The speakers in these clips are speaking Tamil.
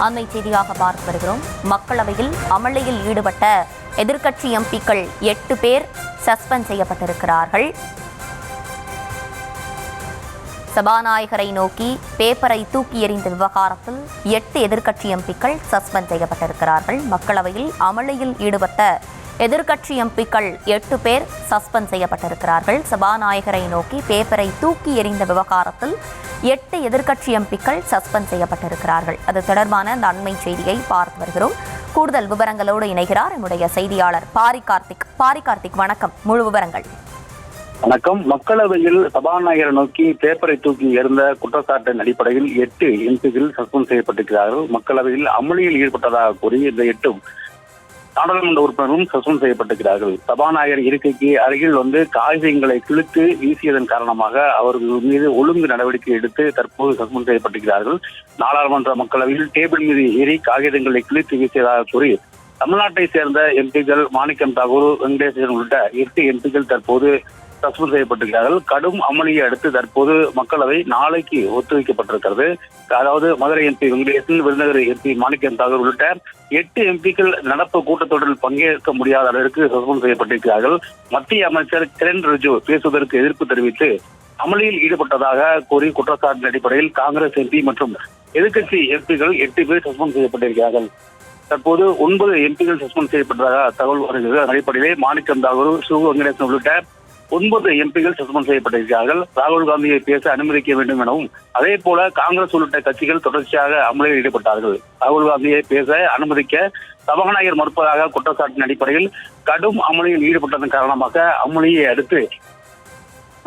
அண்மை செய்தியாக பார்த்து வருகிறோம். மக்களவையில் அமளியில் ஈடுபட்ட எதிர்க்கட்சி எம்பிக்கள் 8 பேர் சஸ்பெண்ட் செய்யப்பட்டிருக்கிறார்கள். சபாநாயகரை நோக்கி பேப்பரை தூக்கி எறிந்த விவகாரத்தில் 8 எதிர்க்கட்சி எம்பிக்கள் சஸ்பெண்ட் செய்யப்பட்டிருக்கிறார்கள். மக்களவையில் அமளியில் ஈடுபட்ட எதிர்க்கட்சி எம்பிக்கள் 8 பேர் சஸ்பெண்ட் செய்யப்பட்டிருக்கிறார்கள். சபாநாயகரை நோக்கி பேப்பரை தூக்கி எறிந்த விவகாரத்தில் 8 எதிர்க்கட்சி எம்பிக்கள் சஸ்பெண்ட் செய்யப்பட்டிருக்கிறார்கள். அது தொடர்பான அந்த அண்மை செய்தியை பார்த்து வருகிறோம். கூடுதல் விவரங்களோடு இணைகிறார் என்னுடைய செய்தியாளர் பாரி கார்த்திக். வணக்கம். முழு விவரங்கள். வணக்கம். மக்களவையில் சபாநாயகரை நோக்கி பேப்பரை தூக்கி எறிந்த குற்றச்சாட்டின் அடிப்படையில் 8 எம்பிக்கள் சஸ்பெண்ட் செய்யப்பட்டிருக்கிறார்கள். மக்களவையில் அமளியில் ஈடுபட்டதாக கூறி இந்த 8 நாடாளுமன்ற உறுப்பினரும் சஸ்பெண்ட் செய்யப்பட்டிருக்கிறார்கள். சபாநாயகர் இருக்கைக்கு அருகில் காகிதங்களை கிழித்து வீசியதன் காரணமாக அவர்கள் மீது ஒழுங்கு நடவடிக்கை எடுத்து தற்போது சஸ்பெண்ட் செய்யப்பட்டிருக்கிறார்கள். நாடாளுமன்ற மக்களவையில் டேபிள் மீது ஏறி காகிதங்களை கிழித்து வீசியதாக கூறி தமிழ்நாட்டை சேர்ந்த எம்பிக்கள் மாணிக்கம் தாகூர், வெங்கடேசன் உள்ளிட்ட 8 எம்பிக்கள் தற்போது சஸ்பெண்ட் செய்யப்பட்டிருக்கிறார்கள். கடும் அமளியை அடுத்து தற்போது மக்களவை நாளைக்கு ஒத்திவைக்கப்பட்டிருக்கிறது. அதாவது மதுரை எம்பி வெங்கடேசன், விருதுநகர் எம்பி மாணிக்கம் தாகூர் உள்ளிட்ட 8 எம்பிக்கள் நடப்பு கூட்டத்தொடரில் பங்கேற்க முடியாத அளவிற்கு சஸ்பெண்ட் செய்யப்பட்டிருக்கிறார்கள். மத்திய அமைச்சர் கிரண் ரிஜிஜு பேசுவதற்கு எதிர்ப்பு தெரிவித்து அமளியில் ஈடுபட்டதாக கூறி குற்றச்சாட்டின் அடிப்படையில் காங்கிரஸ் எம்பி மற்றும் எதிர்க்கட்சி எம்பிக்கள் 8 பேர் சஸ்பெண்ட் செய்யப்பட்டிருக்கிறார்கள். தற்போது 9 எம்பிக்கள் சஸ்பெண்ட் செய்யப்பட்டதாக தகவல் வருகிறது. அதன் அடிப்படையிலே மாணிக்கம் தாகூர், சு வெங்கடேசன் உள்ளிட்ட 9 எம்பிக்கள் சஸ்பெண்ட் செய்யப்பட்டிருக்கிறார்கள். ராகுல் காந்தியை பேச அனுமதிக்க வேண்டும் எனவும் அதே போல காங்கிரஸ் உள்ளிட்ட கட்சிகள் தொடர்ச்சியாக அமளியில் ஈடுபட்டார்கள். ராகுல் காந்தியை பேச அனுமதிக்க சபாநாயகர் மறுப்பதாக குற்றச்சாட்டின் அடிப்படையில் கடும் அமளியில் ஈடுபட்டதன் காரணமாக அமளியை அடுத்து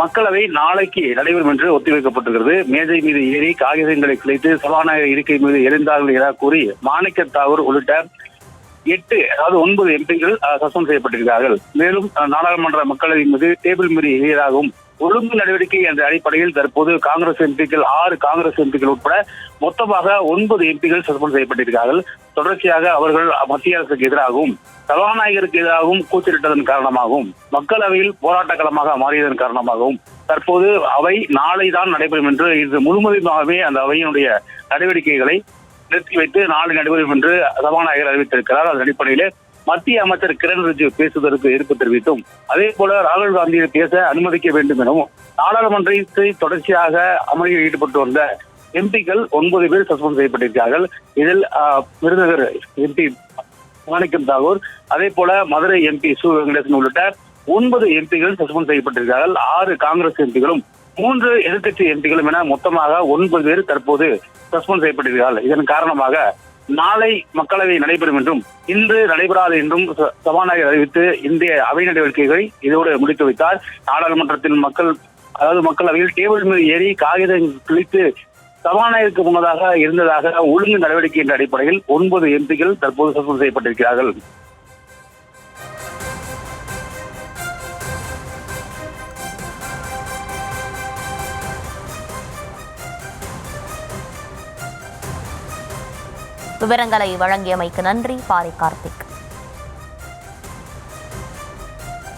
மக்களவை நாளைக்கு நடைபெறும் என்று ஒத்திவைக்கப்பட்டிருக்கிறது. மேஜை மீது ஏறி காகிதங்களை கிளைத்து சபாநாயகர் இருக்கை மீது எறிந்தார்கள் என கூறி மாணிக்க தாகூர் உள்ளிட்ட 9 எம்பிக்கள் சஸ்பெண்ட் செய்யப்பட்டிருக்கிறார்கள். மேலும் நாடாளுமன்ற மக்களவை மீது டேபிள் மீறி எதிராகவும் ஒழுங்கு நடவடிக்கை என்ற அடிப்படையில் தற்போது காங்கிரஸ் எம்பிக்கள் 6 காங்கிரஸ் எம்பிக்கள் உட்பட மொத்தமாக 9 எம்பிக்கள் சஸ்பெண்ட் செய்யப்பட்டிருக்கிறார்கள். தொடர்ச்சியாக அவர்கள் மத்திய அரசுக்கு எதிராகவும் சபாநாயகருக்கு எதிராகவும் கூச்சலிட்டதன் காரணமாகவும் மக்களவையில் போராட்ட களமாக மாறியதன் காரணமாகவும் தற்போது அவை நாளை தான் நடைபெறும் என்று இது முழுமையாகவே அந்த அவையினுடைய நடவடிக்கைகளை நிறுத்தி வைத்து நாளை நடைபெறும் என்று சபாநாயகர் அறிவித்திருக்கிறார். அதன் அடிப்படையிலே மத்திய அமைச்சர் கிரண் ரிஜிஜு பேசுவதற்கு எதிர்ப்பு தெரிவித்தும் அதே போல ராகுல் காந்தியை பேச அனுமதிக்க வேண்டும் எனவும் நாடாளுமன்றத்தை தொடர்ச்சியாக அமளியில் ஈடுபட்டு வந்த எம்பிக்கள் 9 பேர் சஸ்பெண்ட் செய்யப்பட்டிருக்கிறார்கள். இதில் விருதுநகர் எம்பி மாணிக்கம் தாகூர், அதே போல மதுரை எம்பி சு வெங்கடேசன் உள்ளிட்ட 9 எம்பிக்கள் சஸ்பெண்ட் செய்யப்பட்டிருக்கிறார்கள். 6 காங்கிரஸ் எம்பிக்களும் 3 எதிர்க்கட்சி எம்பிக்களும் என மொத்தமாக 9 பேர் தற்போது சஸ்பெண்ட் செய்யப்பட்டிருக்கிறார்கள். இதன் காரணமாக நாளை மக்களவை நடைபெறும் என்றும் இன்று நடைபெறாது என்றும் சபாநாயகர் அறிவித்து இந்திய அவை நடவடிக்கைகளை இதோடு முடித்து வைத்தார். நாடாளுமன்றத்தில் மக்களவையில் டேபிள் மீது ஏறி காகிதம் கிழித்து சபாநாயகருக்கு முன்னதாக இருந்ததாக ஒழுங்கு நடவடிக்கை என்ற அடிப்படையில் 9 எம்பிக்கள் தற்போது சஸ்பெண்ட் செய்யப்பட்டிருக்கிறார்கள். விவரங்களை வழங்கியமைக்கு நன்றி பாரி கார்த்திக்.